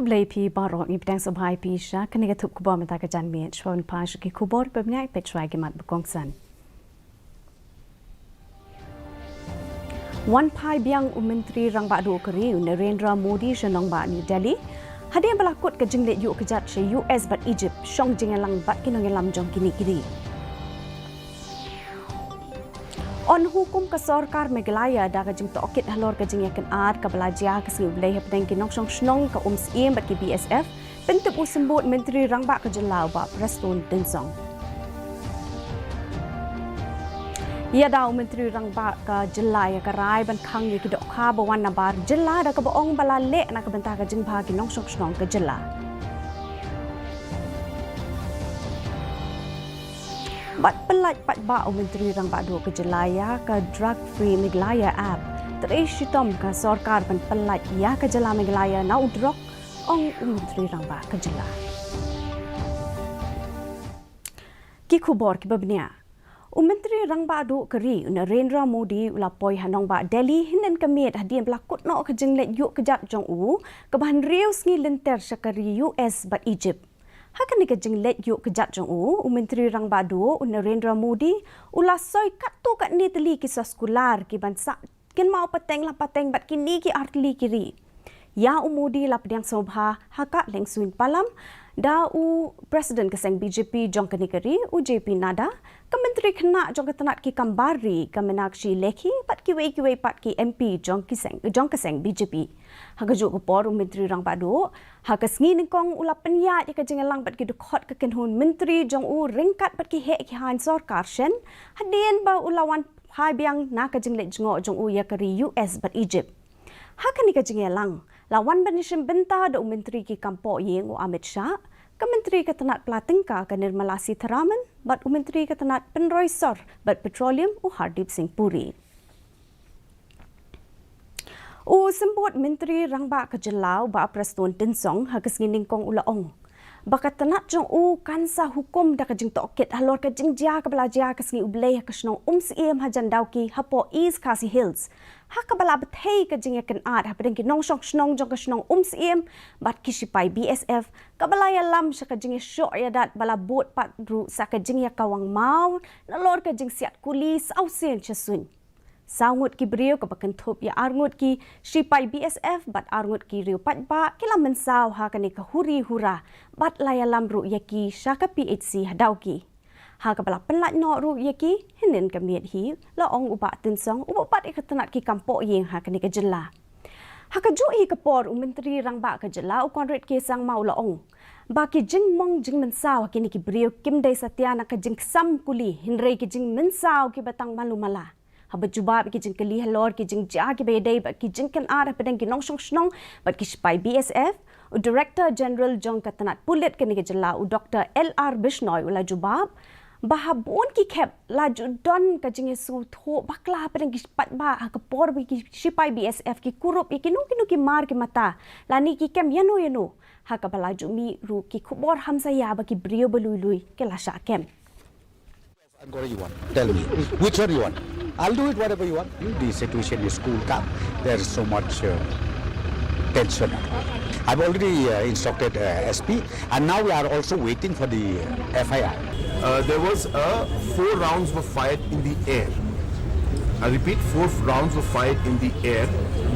Kublai pi barok ni pedang sabhai pi sha kene thup kubor mata ka jan me chwan pa ki kubor pe nyai pe try ke mat bekong san Wan pai biang Menteri Rang Ba Do Keri Narendra Modi shanong ba New Delhi hadian balakut ke jinglet yu kejat she US bat Egypt shong jingelang bat kinongelam jong kini kiri On hukum ke sorkar Meghalaya dah kajing tokit halor kajing yakin ad ke belajar ke sini boleh pedang kinong shong shnong ke siem bat ki BSF bentuk usembut Menteri Rang Ba ke jelau ba Preston Dinsong. Ia dah Menteri Rang Ba ke jelai ke rai ban khang ye ki dok kha bawan nabar jela dah ke boong bala le nak ke bentar kajing ba kinong shong shnong ke jela. Bat pelat pat ba Menteri Rang Ba Do ke jelaya ke drug free Meghalaya app. Teris shitom ke sorkar ban pelat ya ke jela Meghalaya na udrok ong Menteri Rang Ba ke jela. Ki khubor ki babnia. Menteri Rang Ba Do keri Narendra Modi ulapoi hanong ba Delhi hinan kemit hadian belakut no ke jinglet yuk kejat jong ke bahan riu sngi lenter syakari US bat Egypt. Hakan ni kejing let yuk kejat jong Menteri Rang Ba Do Narendra Modi ulasoi katu kat ni teli kisah skular ki bansa kin mau pateng la pateng bat kini ki artli kiri. Ya Modi la pediang sobha hakak leng suin palam da Presiden keseng BJP jong kenikeri JP Nada ke menteri kena jong ketenat ki kambari ke Menakshi Lekhi pat ki wei pat ki MP jong keseng BJP. Hagajuk kepor Menteri Rang Ba Do hagasngi ningkong ula penyat ke jengelang pat ki dukot ke kenhun menteri jong ringkat pat ki he ki han sorkar shen hadien ba ulawan hai biang na ke jinglet jengok jong ya keri US bat Egypt. Hakan ni ke jengelang lawan banishin benta da menteri ki kampok yeng Amit Shah ke menteri ketenat Platingka ke Nirmala Sitharaman bat menteri ketenat Penroisor bat Petroleum Hardip Singh Puri. Sembut Menteri Rang Ba ke jelau ba Preston Dinsong hagas ngining kong ulaong. Bakat tenat jong kansa hukum dah kajing tokit halor kajing jia ke belajar ke sengi ubleh ke senong siem hajan dauki hapo East Khasi Hills. Hak bala betei kajing yakin ad hapadeng ki nong shong senong jong ke senong siem bat kisipai BSF ke balaya lam syakajing syok yadat bala bot pat ru sakajing ya kawang mau nalor kajing siat kuli sausen chasun. Saungut ki beriu ke bakentup ya arngut ki sipai BSF bat arngut ki riu pat ba kila mensau ha kani ke huri hura bat layalam ru yaki syaka PHC hadau ki. Ha ke bala pelat no ru yaki hinin ke miet hi la ong uba tinsong uba pat iketenat ki kampok yeng ha kani ke jela. Ha ke ju hi ke por Menteri Rang Ba ke jela konret ke sang mau la ong. Baki jing mong jing mensau kini ki beriu Kim Dei Satyana ke jing sam kuli hinrei ki jing mensau ki batang malu mala. Habat jubab ki jing kali halor ki jing ja ki bedai bat ki jing kan ada pedang ki nong snong bat ki spai BSF Director General jong katanat pulit ke ni ke jela Dr. LR Bishnoi ula jubab bahabon ki kep la don ka jing su tho bakla pedang ki pat ba ka por ki spai BSF ki kurup ki nu ki mar ki mata la ni ki kem yano ha ka bala jumi ru ki khubor hamsa ya ba ki brio belului ke la sha kem. What you want? Tell me. Which one you want? I'll do it whatever you want. The situation is cool, calm. There's so much tension. I've already instructed SP and now we are also waiting for the FIR. There was 4 rounds were fired in the air. I repeat, 4 rounds were fired in the air,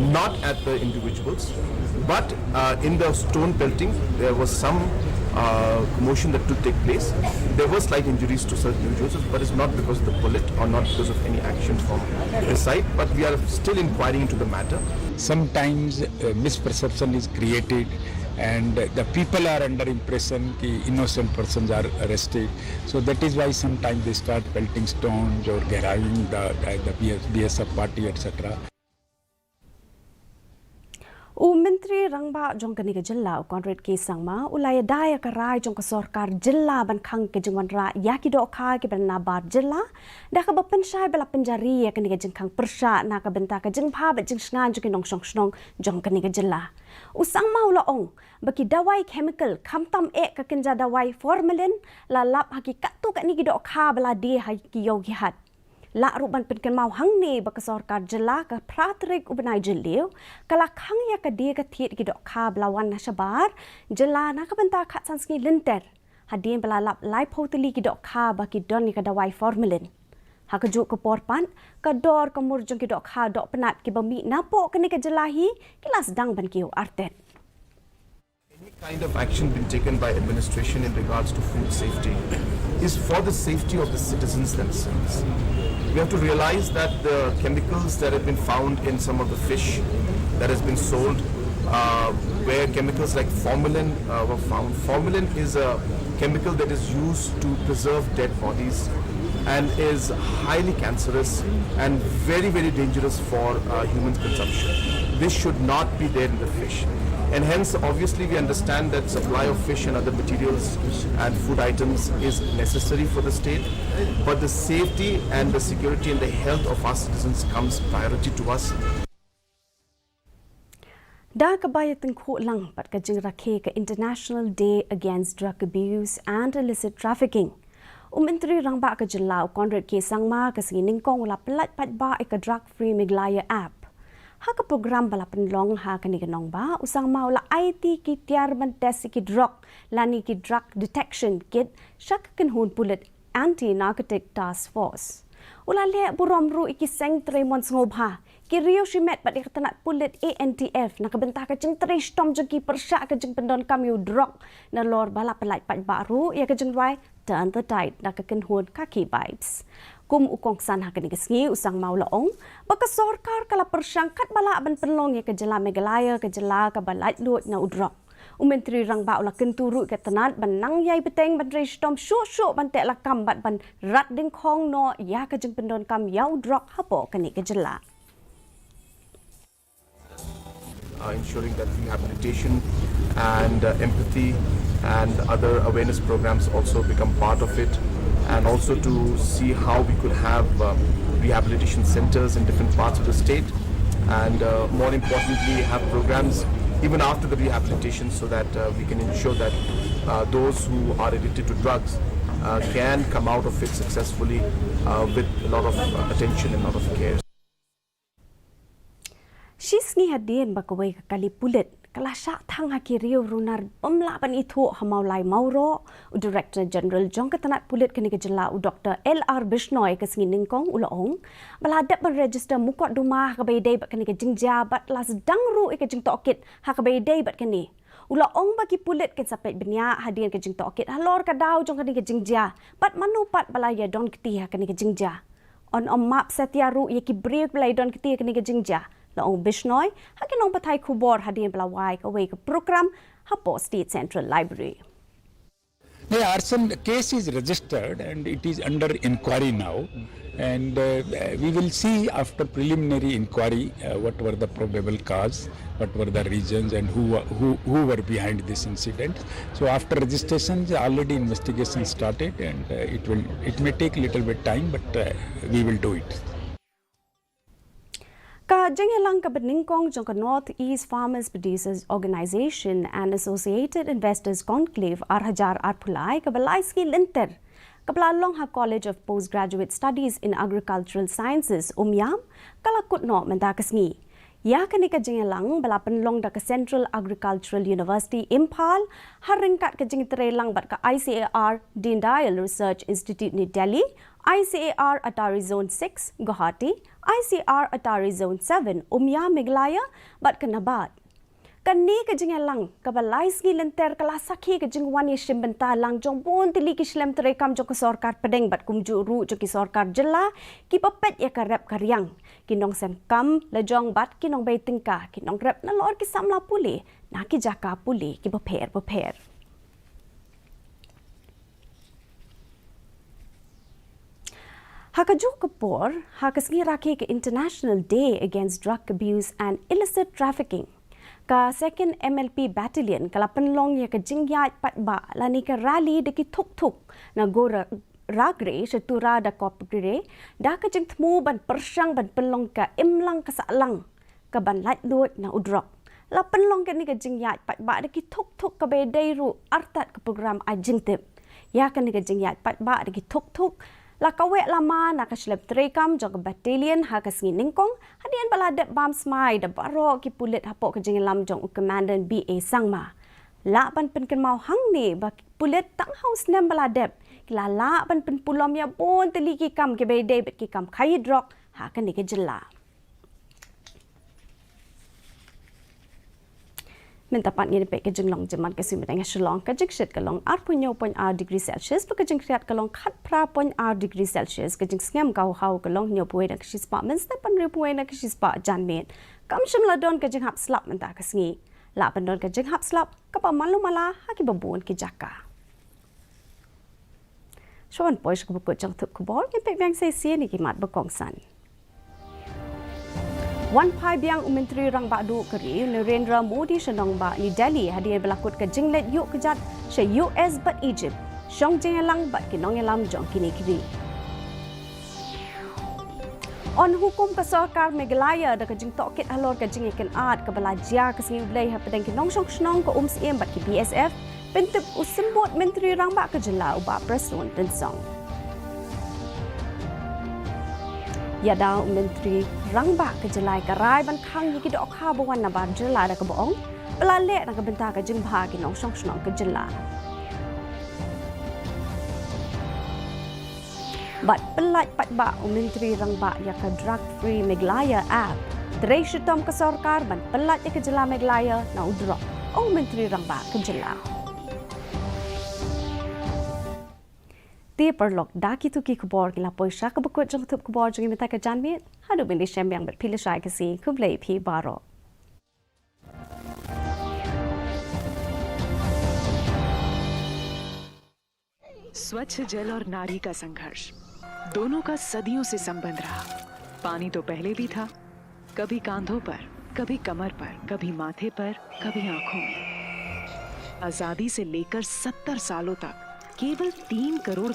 not at the individuals, but in the stone pelting there was some commotion that took place. There were slight injuries to certain individuals, but it's not because of the bullet or not because of any action from the side, but we are still inquiring into the matter. Sometimes misperception is created and the people are under impression that innocent persons are arrested. So that is why sometimes they start pelting stones or garrowing the BSF party, etc. Menteri Rang Ba jong kani ke jela konret ke sangma ulaya daya ke rai jong ke sorkar jela ban khang ke jengwan ra ya ki do kha ke ban nabar jela da ka bapen syai bala penjari ya kani ke jeng khang persha na ka benta ke jeng pha ba jeng sngan jong nong song snong jong kani ke jela usang mau la ong baki dawai chemical khamtam e ka kenja dawai formalin la lap hakikat tu ka ni ki do kha bala de ha ki yo ki hat ละรูบันเป็นกันเมาหังเนบกสอรการจลากับพระตริกอุบนายเจเลียวกะละขังยากะเดียกะเทียดกิดอกคาบลาวันนาชบาร์จลานักบันตาขัดสันสกีลินเตอร์ฮัดเดียนบลาลับไลโพตลีกิดอกคาบกิดอนนิกะดาวายฟอร์มิลินหากจุกปอร์ปันกะดอร์กะมุรจงกิดอกคาดอกปนัดกิบะมีนาโปกะนิกะจลาฮีกิลาสดังบันกิวอาร์เต Any kind of action being taken by administration in regards to food safety is for the safety of the citizens themselves. We have to realize that the chemicals that have been found in some of the fish that has been sold, where chemicals like formalin were found. Formalin is a chemical that is used to preserve dead bodies and is highly cancerous and very, very dangerous for human consumption. This should not be there in the fish. And hence, obviously, we understand that supply of fish and other materials and food items is necessary for the state, but the safety and the security and the health of our citizens comes priority to us. ดากบายตึงโคลังปัดกะจึงระเคก International Day Against Drug Abuse and Illicit Trafficking อินทรีรังบะกะจลาวกอนเรดเคสังมากะสีนิงกองลับลัดปัดบาเอก Drug Free Meghalaya App hak program balapan long ha kani kanong ba usang mau la IT ki tiar ban test ki drug lani ki drug detection kit shak kan hun pulit anti narcotic task force ula le burom ru iki seng tremon ngob ha ki rio shimet bat iktanat pulit ANTF nakabenta ka jing tre stom jagi persha ka jing pendon kam yu drug na lor balapan lait pat baru ya ka jing wai turn the tide nakakan hun kaki vibes kum ukong san hakani kesngi usang mau laong baka sorkar kala persangkat bala ban penlong ya ke jela Meghalaya ke jela ka balait lut na udrok Menteri rang ba ula kenturu ke tanat ban nang yai beteng ban restom shu ban tek lakam bat ban rat ding khong no ya ka jeng pendon kam ya udrok hapo kani ke jela Ensuring that rehabilitation and empathy and other awareness programs also become part of it, and also to see how we could have rehabilitation centers in different parts of the state, and more importantly have programs even after the rehabilitation so that we can ensure that those who are addicted to drugs can come out of it successfully with a lot of attention and a lot of care. Shisngi hadien bakawai ka kali pulit kalasha thang hakiriu runar pamla ban ithu hamaulai mauro Director General Jongkatanat Pulit kani ke jela Dr. LR Bishnoi ke singi ningkong ulaong baladap ban register mukot duma ka baydai bat kani ke jingja bat las dangru ke jing tokit ha ka baydai bat kani ulaong bagi pulit ke sapet benya hadien ke jing tokit halor ka daw jong kani ke jingja bat manupat balaya don keti ha kani ke jingja on map setiaru ye ki break balai don keti kani ke jingja Laong Bishnoi, hakinong patay kubor hadin palaway away ka program hapo State Central Library. The arson case is registered and it is under inquiry now, and we will see after preliminary inquiry what were the probable cause, what were the reasons, and who were behind this incident. So after registration, already investigation started, and it may take a little bit time, but we will do it. Ka jenghelang ka beningkong jong ka North East Farmers Producers Organization and Associated Investors Conclave Arhajar Arpulai ka balaiski linter Kaplalong ha College of Postgraduate Studies in Agricultural Sciences Umyam kalakut no mendakasngi ya kani ka jenghelang balapan long da ka Central Agricultural University Impal haringkat ka jengtrelang bat ka ICAR Dindayal Research Institute ni Delhi ICAR Atari Zone 6 Guwahati ICR Atari Zone 7 Umya Meghalaya bat kanabat Kani ka jinghelang kabalai ski lenter kala sakhi ka jingwan ye shimbenta lang jong bon tili ki shlem terekam jong ka sarkar pedeng bat kumju ru jong ki sarkar jela ki papet ya karep karyang kinong sem kam le jong bat kinong bei tingka kinong rep na lor ki samla puli na ki jaka puli ki bapher Hakaju kapor hakasngi rakhe ke International Day Against Drug Abuse and Illicit Trafficking ka second MLP Battalion kalapan long ya ka jingyat patba lani ka rally de ki thuk na gora ragre shatura da kopgre da ka jing thmu ban persang ban penlong ka imlang ka salang ka ban lat lut na udrok lapan long ka ni ka jingyat patba de ki thuk ka be dai ru artat ka program ajintip ya ka ni ka jingyat patba de ki thuk Lakawe lama nakaslep terekam jog battalion hakas nginingkong hadian baladep bam smai da baro ki pulit hapok ke jengelam jong komandan BA Sangma. La ban pen ken mau hang ni bak pulit tang haus nem baladep. Kila la ban pen pulom ya bon teli ki kam ke bede bet ki kam khaidrok hakan ni ke jela. Mentapat ngini pek kejeng long jaman kasi medang Shillong kejeng shet kalong 8.0 degree Celsius pa kejeng kriat kalong 4.0 degree Celsius kejeng sngam kau hau kalong nyo puwe na kasi spa mensta pan ri puwe na kasi spa janmet kam shimla don kejeng hap slap menta kasngi la pan don kejeng hap slap kapa malu mala haki babun ki jaka Shwan poish ko bukut jang thup kubor ki pek bang sai sia ni ki mat bakong san Wan Pai Biang Menteri Rang Badu Keri Narendra Modi Shanong Ba New Delhi hadir berlakut ke jinglet yuk kejat se US bat Egypt Shong jengelang bat kinong elam jong kini kiri On hukum ke sarkar Meghalaya da kejing tokit halor kejing ikan art ke belajar ke sini ulai hapadang kinong shong shnong ke siem bat ki BSF pentip usimbot Menteri Rang Ba ke jelau ba Preston Tensong Yadau Menteri Rangba ke jelai karai ban khang yi ki dok kha bawan na ban jela da ka boong pelale na ka benta ka jing bha ki nong shong shnong ke jela Bat pelat pat ba Menteri Rangba ya ka drug free Meghalaya app Dre shitom ke sarkar ban pelat ya ke jela Meghalaya na udrok Menteri Rangba ke jela Ti perlok daki tu ki kubor kila poisha ka bakut jong thup kubor jong imita ka janmit hadu bindi shembyang bet pilishai kasi kublei pi baro स्वच्छ जल और नारी का संघर्ष दोनों का सदियों से संबंध रहा पानी तो पहले भी था कभी कांधों पर कभी कमर पर कभी माथे पर कभी आंखों में आजादी से लेकर 70 सालों तक केवल 3 करोड़